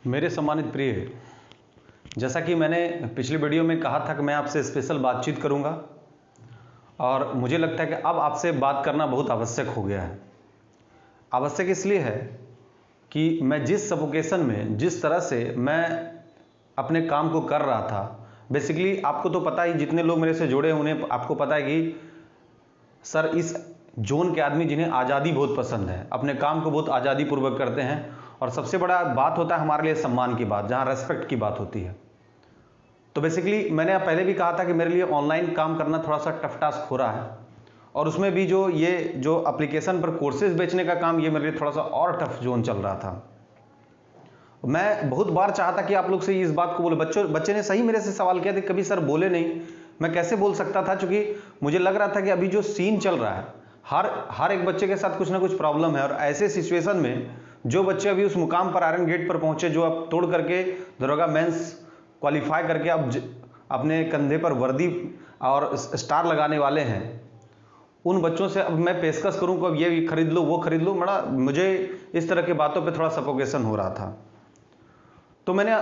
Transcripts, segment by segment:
मेरे सम्मानित प्रिय, जैसा कि मैंने पिछली वीडियो में कहा था कि मैं आपसे स्पेशल बातचीत करूंगा और मुझे लगता है कि अब आपसे बात करना बहुत आवश्यक हो गया है। आवश्यक इसलिए है कि मैं जिस सफोकेशन में जिस तरह से मैं अपने काम को कर रहा था, बेसिकली आपको तो पता ही, जितने लोग मेरे से जुड़े उन्हें आपको पता है कि सर इस जोन के आदमी जिन्हें आज़ादी बहुत पसंद है, अपने काम को बहुत आज़ादी पूर्वक करते हैं और सबसे बड़ा बात होता है हमारे लिए सम्मान की बात, जहां रेस्पेक्ट की बात होती है। तो बेसिकली मैंने पहले भी कहा था कि मेरे लिए ऑनलाइन काम करना थोड़ा सा टफ टास्क हो रहा है और उसमें भी जो एप्लीकेशन पर कोर्सेज बेचने का काम, ये मेरे लिए थोड़ा सा और टफ जोन चल रहा था। मैं बहुत बार चाहता कि आप लोग से इस बात को बोले। बच्चे ने सही मेरे से सवाल किया था, कभी सर बोले नहीं, मैं कैसे बोल सकता था, क्योंकि मुझे लग रहा था कि अभी जो सीन चल रहा है, हर एक बच्चे के साथ कुछ ना कुछ प्रॉब्लम है और ऐसे सिचुएशन में जो बच्चे अभी उस मुकाम पर आयरन गेट पर पहुंचे, जो अब तोड़ करके दरोगा मेंस क्वालिफाई करके अब अपने कंधे पर वर्दी और स्टार लगाने वाले हैं, उन बच्चों से अब मैं पेशकश करूं कि अब ये खरीद लो वो खरीद लो, बड़ा मुझे इस तरह के बातों पे थोड़ा सफोकेशन हो रहा था। तो मैंने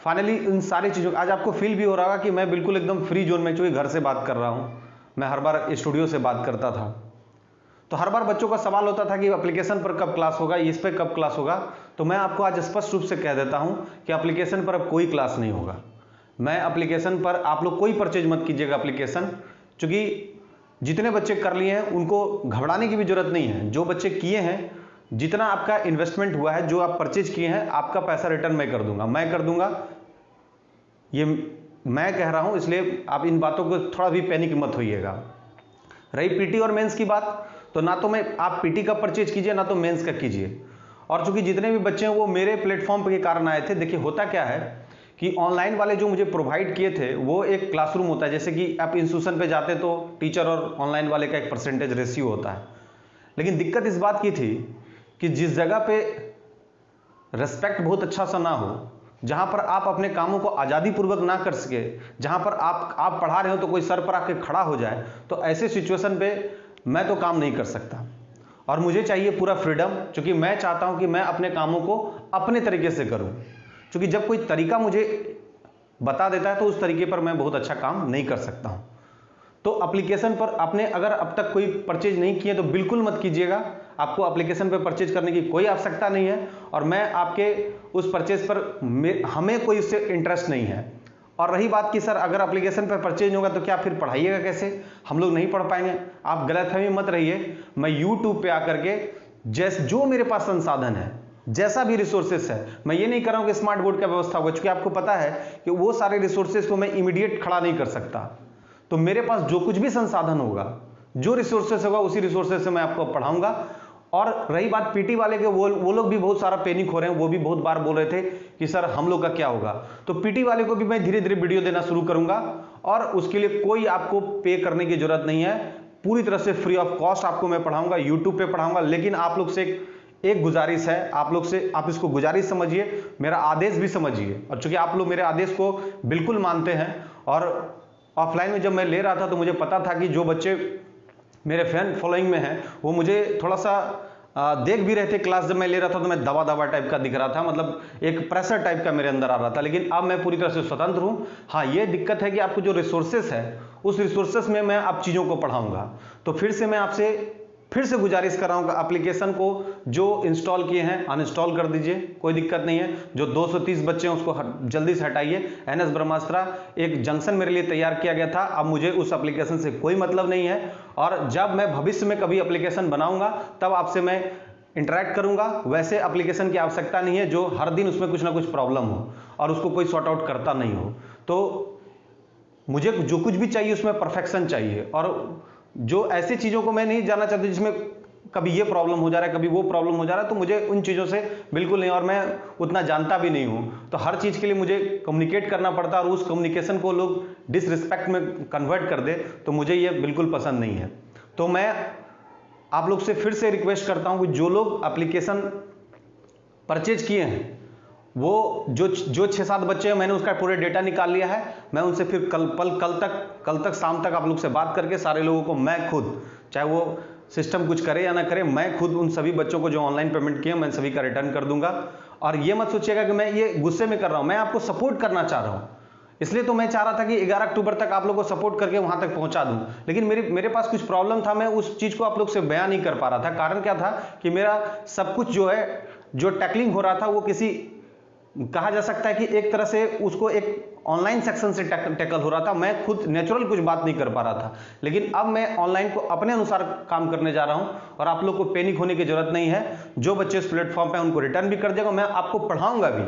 फाइनली इन सारी चीज़ों, आज आपको फील भी हो रहा होगा कि मैं बिल्कुल एकदम फ्री जोन में, चूंकि घर से बात कर रहा हूं, मैं हर बार स्टूडियो से बात करता था, तो हर बार बच्चों का सवाल होता था कि एप्लीकेशन पर कब क्लास होगा, इस पर कब क्लास होगा। तो मैं आपको आज स्पष्ट रूप से कह देता हूं कि एप्लीकेशन पर अब कोई क्लास नहीं होगा। मैं एप्लीकेशन पर, आप लोग कोई परचेज मत कीजिएगा एप्लीकेशन, क्योंकि जितने बच्चे कर लिए हैं उनको घबराने की भी जरूरत नहीं है। जो बच्चे किए हैं, जितना आपका इन्वेस्टमेंट हुआ है, जो आप परचेज किए हैं, आपका पैसा रिटर्न मैं कर दूंगा। ये मैं कह रहा हूं, इसलिए आप इन बातों को थोड़ा भी पैनिक मत होइएगा। रही पीटी और मेंस की बात, तो ना तो आप पीटी का परचेज कीजिए ना तो मेंस का कीजिए। और चूंकि जितने भी बच्चे हैं वो मेरे प्लेटफॉर्म के कारण आए थे। देखिए होता क्या है कि ऑनलाइन वाले जो मुझे प्रोवाइड किए थे, वो एक क्लासरूम होता है, जैसे कि आप इंस्टीट्यूशन पे जाते तो टीचर और ऑनलाइन वाले का एक परसेंटेज रेशियो होता है। लेकिन दिक्कत इस बात की थी कि जिस जगह पे रेस्पेक्ट बहुत अच्छा सा ना हो, जहां पर आप अपने कामों को आजादी पूर्वक ना कर सके, जहां पर आप पढ़ा रहे हो तो कोई सर पर आके खड़ा हो जाए, तो ऐसे सिचुएशन पे मैं तो काम नहीं कर सकता और मुझे चाहिए पूरा फ्रीडम, क्योंकि मैं चाहता हूं कि मैं अपने कामों को अपने तरीके से करूं। क्योंकि जब कोई तरीका मुझे बता देता है तो उस तरीके पर मैं बहुत अच्छा काम नहीं कर सकता हूं। तो एप्लीकेशन पर आपने अगर अब तक कोई परचेज नहीं किए तो बिल्कुल मत कीजिएगा। आपको एप्लीकेशन पर परचेज करने की कोई आवश्यकता नहीं है और मैं आपके उस परचेज पर, हमें कोई इससे इंटरेस्ट नहीं है। और रही बात कि सर अगर एप्लीकेशन पर परचेज नहीं होगा तो क्या फिर पढ़ाइएगा कैसे, हम लोग नहीं पढ़ पाएंगे, आप गलतफहमी मत रहिए। मैं यूट्यूब पे आकर के जो मेरे पास संसाधन है, जैसा भी रिसोर्सेस है, मैं ये नहीं कर रहा हूं कि स्मार्ट बोर्ड का व्यवस्था होगा, क्योंकि आपको पता है कि वो सारे रिसोर्सेस को मैं इमीडिएट खड़ा नहीं कर सकता। तो मेरे पास जो कुछ भी संसाधन होगा, जो रिसोर्सेस होगा, उसी रिसोर्सेस से मैं आपको पढ़ाऊंगा। और रही बात पीटी वाले के, वो लोग भी बहुत सारा पैनिक हो रहे हैं, वो भी बहुत बार बोल रहे थे कि सर हम लोग का क्या होगा। तो पीटी वाले को भी मैं धीरे धीरे वीडियो देना शुरू करूंगा और उसके लिए कोई आपको पे करने की जरूरत नहीं है, पूरी तरह से फ्री ऑफ कॉस्ट आपको मैं पढ़ाऊंगा, यूट्यूब पे पढ़ाऊंगा। लेकिन आप लोग से एक गुजारिश है, आप लोग से, आप इसको गुजारिश समझिए, मेरा आदेश भी समझिए। और चूंकि आप लोग मेरे आदेश को बिल्कुल मानते हैं, और ऑफलाइन में जब मैं ले रहा था तो मुझे पता था कि जो बच्चे मेरे फैन फॉलोइंग में हैं वो मुझे थोड़ा सा देख भी रहे थे। क्लास जब मैं ले रहा था तो मैं दबा दबा टाइप का दिख रहा था, मतलब एक प्रेशर टाइप का मेरे अंदर आ रहा था। लेकिन अब मैं पूरी तरह से स्वतंत्र हूं। हाँ, ये दिक्कत है कि आपको जो रिसोर्सेस है, उस रिसोर्सेस में मैं आप चीज़ों को पढ़ाऊंगा। तो फिर से मैं आपसे गुजारिश कर रहा हूं कि एप्लीकेशन को जो इंस्टॉल किए हैं अनइंस्टॉल कर दीजिए, कोई दिक्कत नहीं है। जो 230 बच्चे हैं उसको जल्दी से हटाइए। एनएस ब्रह्मास्त्र एक जंक्शन मेरे लिए तैयार किया गया था, अब मुझे उस एप्लीकेशन से कोई मतलब नहीं है। और जब मैं भविष्य में कभी एप्लीकेशन बनाऊंगा तब आपसे मैं इंटरेक्ट करूंगा। वैसे एप्लीकेशन की आवश्यकता नहीं है जो हर दिन उसमें कुछ ना कुछ प्रॉब्लम हो और उसको कोई सॉर्ट आउट करता नहीं हो। तो मुझे जो कुछ भी चाहिए उसमें परफेक्शन चाहिए, और जो ऐसी चीज़ों को मैं नहीं जानना चाहता जिसमें कभी ये प्रॉब्लम हो जा रहा है, कभी वो प्रॉब्लम हो जा रहा है, तो मुझे उन चीज़ों से बिल्कुल नहीं, और मैं उतना जानता भी नहीं हूँ। तो हर चीज़ के लिए मुझे कम्युनिकेट करना पड़ता है और उस कम्युनिकेशन को लोग डिसरिस्पेक्ट में कन्वर्ट कर दे, तो मुझे ये बिल्कुल पसंद नहीं है। तो मैं आप लोग से फिर से रिक्वेस्ट करता हूँ कि जो लोग एप्लीकेशन परचेज किए हैं, वो जो 6-7 बच्चे हैं, मैंने उसका पूरे डेटा निकाल लिया है। मैं उनसे फिर कल तक शाम तक आप लोग से बात करके सारे लोगों को मैं खुद, चाहे वो सिस्टम कुछ करे या ना करे, मैं खुद उन सभी बच्चों को जो ऑनलाइन पेमेंट किए मैं सभी का रिटर्न कर दूंगा। और ये मत सोचिएगा कि मैं ये गुस्से में कर रहा हूं, मैं आपको सपोर्ट करना चाह रहा हूं। इसलिए तो मैं चाह रहा था कि 11 अक्टूबर तक आप लोगों को सपोर्ट करके वहां तक पहुंचा दूं, लेकिन मेरे पास कुछ प्रॉब्लम था, मैं उस चीज को आप लोग से बयान नहीं कर पा रहा था। कारण क्या था कि मेरा सब कुछ जो है, जो टैकलिंग हो रहा था, वो किसी, कहा जा सकता है कि एक तरह से उसको एक ऑनलाइन सेक्शन से टैकल हो रहा था। मैं खुद नेचुरल कुछ बात नहीं कर पा रहा था, लेकिन अब मैं ऑनलाइन को अपने अनुसार काम करने जा रहा हूं और आप लोग को पैनिक होने की जरूरत नहीं है। जो बच्चे इस प्लेटफॉर्म पे उनको रिटर्न भी कर देगा, मैं आपको पढ़ाऊंगा भी,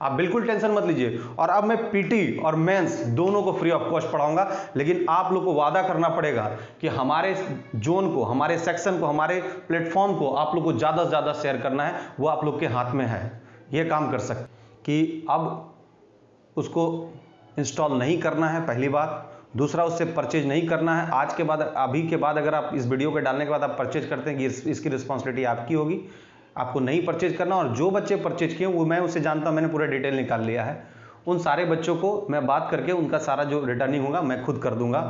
आप बिल्कुल टेंशन मत लीजिए। और अब मैं पीटी और मेंस दोनों को फ्री ऑफ कॉस्ट पढ़ाऊंगा, लेकिन आप लोग को वादा करना पड़ेगा कि हमारे जोन को, हमारे सेक्शन को, हमारे प्लेटफॉर्म को आप लोग को ज्यादा से ज्यादा शेयर करना है। वो आप लोग के हाथ में है, ये काम कर सकते कि अब उसको इंस्टॉल नहीं करना है, पहली बात। दूसरा, उससे परचेज नहीं करना है। आज के बाद, अभी के बाद अगर आप इस वीडियो के डालने के बाद आप परचेज करते हैं कि इसकी रिस्पॉन्सिबिलिटी आपकी होगी, आपको नहीं परचेज करना। और जो बच्चे परचेज किए वो मैं उससे जानता हूं, मैंने पूरा डिटेल निकाल लिया है। उन सारे बच्चों को मैं बात करके उनका सारा जो रिटर्निंग होगा मैं खुद कर दूंगा।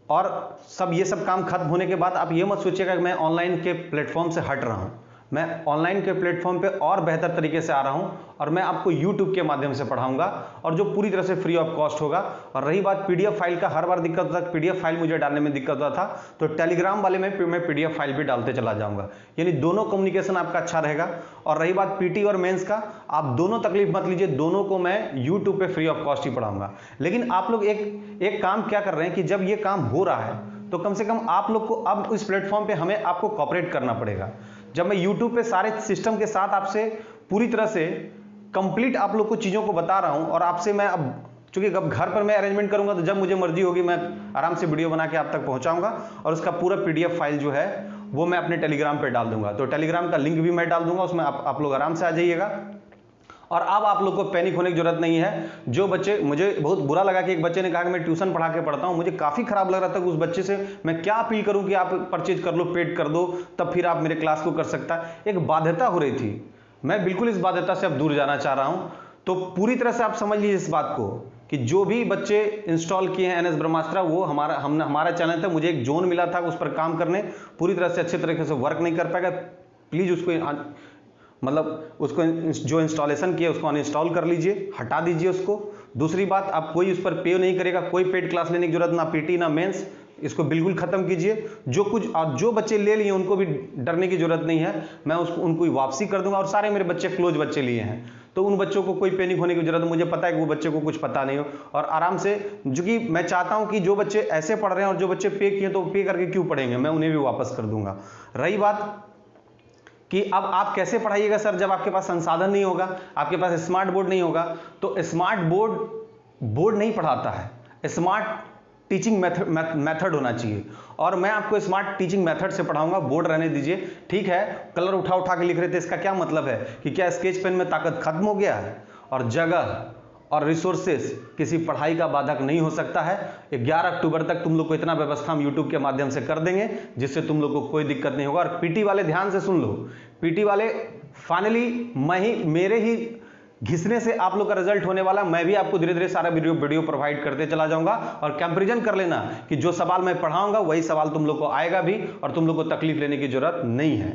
और सब ये सब काम खत्म होने के बाद आप ये मत सोचिएगा कि मैं ऑनलाइन के प्लेटफॉर्म से हट रहा हूं। मैं ऑनलाइन के प्लेटफॉर्म पे और बेहतर तरीके से आ रहा हूं और मैं आपको YouTube के माध्यम से पढ़ाऊंगा, और जो पूरी तरह से फ्री ऑफ कॉस्ट होगा। और रही बात पीडीएफ फाइल का, हर बार दिक्कत होता है, पीडीएफ फाइल मुझे डालने में दिक्कत होता था, तो टेलीग्राम वाले में मैं पीडीएफ फाइल भी डालते चला जाऊंगा, यानी दोनों कम्युनिकेशन आपका अच्छा रहेगा। और रही बात पीटी और मेंस का, आप दोनों तकलीफ मत लीजिए, दोनों को मैं YouTube पे फ्री ऑफ कॉस्ट ही पढ़ाऊंगा। लेकिन आप लोग एक काम क्या कर रहे हैं कि जब ये काम हो रहा है तो कम से कम आप लोग को अब इस प्लेटफॉर्म पे हमें आपको कॉपरेट करना पड़ेगा। जब मैं YouTube पे सारे सिस्टम के साथ आपसे पूरी तरह से कंप्लीट आप लोग को चीजों को बता रहा हूं, और आपसे मैं अब, चूंकि अब घर पर मैं अरेंजमेंट करूंगा तो जब मुझे मर्जी होगी मैं आराम से वीडियो बना के आप तक पहुंचाऊंगा, और उसका पूरा पीडीएफ फाइल जो है वो मैं अपने टेलीग्राम पे डाल दूंगा। तो टेलीग्राम का लिंक भी मैं डाल दूंगा, उसमें आप लोग आराम से आ जाइएगा। और अब आप लोग को पैनिक होने की जरूरत नहीं है। जो बच्चे, मुझे बहुत बुरा लगा कि एक बच्चे ने कहा कि मैं ट्यूशन पढ़ा के पढ़ता हूं, मुझे काफी खराब लग रहा था कि उस बच्चे से मैं क्या अपील करूं कि आप परचेज कर लो, पेड कर दो, तब फिर आप मेरे क्लास को कर सकता है। एक बाध्यता हो रही थी, मैं बिल्कुल इस बाध्यता से अब दूर जाना चाह रहा हूं। तो पूरी तरह से आप समझ लीजिए इस बात को कि जो भी बच्चे इंस्टॉल किए हैं NS ब्रह्मास्त्र, वो हमारा चैनल था, मुझे एक जोन मिला था उस पर काम करने, पूरी तरह से अच्छे तरीके से वर्क नहीं कर पाएगा। प्लीज उसको जो इंस्टॉलेशन किया उसको अनइंस्टॉल कर लीजिए, हटा दीजिए उसको। दूसरी बात, आप कोई उस पर पे नहीं करेगा, कोई पेड क्लास लेने की जरूरत ना पीटी ना मेंस, इसको बिल्कुल खत्म कीजिए। जो कुछ और जो बच्चे ले लिए उनको भी डरने की जरूरत नहीं है, मैं उनको वापसी कर दूंगा। और सारे मेरे बच्चे क्लोज बच्चे लिए हैं, तो उन बच्चों को कोई पैनिक होने की जरूरत है। मुझे पता है कि वो बच्चे को कुछ पता नहीं हो, और आराम से, जो कि मैं चाहता हूं कि जो बच्चे ऐसे पढ़ रहे हैं और जो बच्चे पे किए तो पे करके क्यों पढ़ेंगे, मैं उन्हें भी वापस कर दूंगा। रही बात कि अब आप कैसे पढ़ाइएगा सर, जब आपके पास संसाधन नहीं होगा, आपके पास स्मार्ट बोर्ड नहीं होगा, तो स्मार्ट बोर्ड नहीं पढ़ाता है, स्मार्ट टीचिंग मेथड होना चाहिए। और मैं आपको स्मार्ट टीचिंग मेथड से पढ़ाऊंगा, बोर्ड रहने दीजिए। ठीक है, कलर उठा उठा के लिख रहे थे, इसका क्या मतलब है कि क्या स्केच पेन में ताकत खत्म हो गया है? और जगह और रिसोर्सेस किसी पढ़ाई का बाधक नहीं हो सकता है। 11 अक्टूबर तक तुम लोग को इतना व्यवस्था हम YouTube के माध्यम से कर देंगे जिससे तुम लोग को कोई दिक्कत नहीं होगा। और पीटी वाले ध्यान से सुन लो, पीटी वाले फाइनली मेरे ही घिसने से आप लोग का रिजल्ट होने वाला। मैं भी आपको धीरे धीरे सारा वीडियो प्रोवाइड करते चला जाऊंगा, और कंपैरिजन कर लेना कि जो सवाल मैं पढ़ाऊंगा वही सवाल तुम लोग को आएगा भी, और तुम लोग को तकलीफ लेने की जरूरत नहीं है।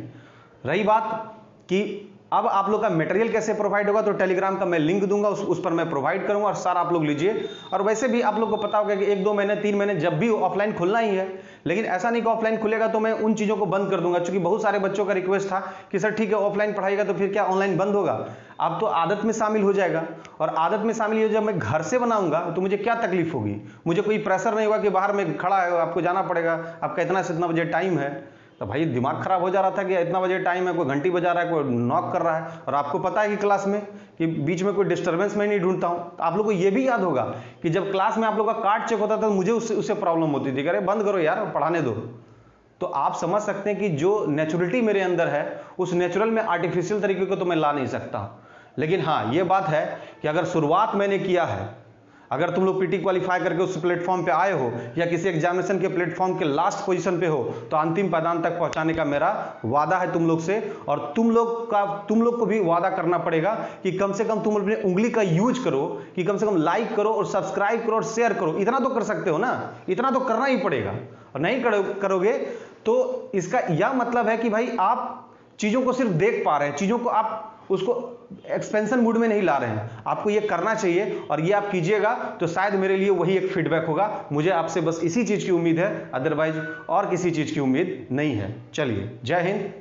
रही बात कि अब आप लोग का मटेरियल कैसे प्रोवाइड होगा, तो टेलीग्राम का मैं लिंक दूंगा, उस पर मैं प्रोवाइड करूंगा, और सारा आप लोग लीजिए। और वैसे भी आप लोग को पता होगा कि 1-2 महीने 3 महीने जब भी ऑफलाइन खुलना ही है, लेकिन ऐसा नहीं कि ऑफलाइन खुलेगा तो मैं उन चीजों को बंद कर दूंगा। क्योंकि बहुत सारे बच्चों का रिक्वेस्ट था कि सर ठीक है ऑफलाइन पढ़ाएगा तो फिर क्या ऑनलाइन बंद होगा? अब तो आदत में शामिल हो जाएगा, और आदत में शामिल हो, जब मैं घर से बनाऊंगा तो मुझे क्या तकलीफ होगी? मुझे कोई प्रेशर नहीं होगा कि बाहर में खड़ा है, आपको जाना पड़ेगा, आपका इतना से इतना बजे टाइम है। तो भाई दिमाग खराब हो जा रहा था कि इतना बजे टाइम है, कोई घंटी बजा रहा है, कोई नॉक कर रहा है, और आपको पता है कि क्लास में कि बीच में कोई डिस्टर्बेंस मैं नहीं ढूंढता हूं। तो आप लोग को यह भी याद होगा कि जब क्लास में आप लोग का कार्ड चेक होता था तो मुझे उससे प्रॉब्लम होती थी, अरे बंद करो यार, पढ़ाने दो। तो आप समझ सकते हैं कि जो नेचुरलिटी मेरे अंदर है, उस नेचुरल में आर्टिफिशियल तरीके को तो मैं ला नहीं सकता। लेकिन हाँ, ये बात है कि अगर शुरुआत मैंने किया है, अगर तुम लोग पीटी क्वालिफाई करके उस प्लेटफॉर्म पे आए हो, या किसी एग्जामिनेशन के प्लेटफॉर्म के लास्ट पोजीशन पे हो, तो अंतिम पायदान तक पहुंचाने का मेरा वादा है तुम लोग से। और तुम लोग को भी वादा करना पड़ेगा कि कम से कम तुम अपनी उंगली का यूज करो, कि कम से कम लाइक करो और सब्सक्राइब करो और शेयर करो। इतना तो कर सकते हो ना, इतना तो करना ही पड़ेगा। और नहीं करोगे तो इसका यह मतलब है कि भाई आप चीजों को सिर्फ देख पा रहे हैं, चीजों को आप उसको एक्सपेंशन मूड में नहीं ला रहे हैं। आपको ये करना चाहिए और ये आप कीजिएगा तो शायद मेरे लिए वही एक फीडबैक होगा। मुझे आपसे बस इसी चीज़ की उम्मीद है, अदरवाइज और किसी चीज़ की उम्मीद नहीं है। चलिए, जय हिंद,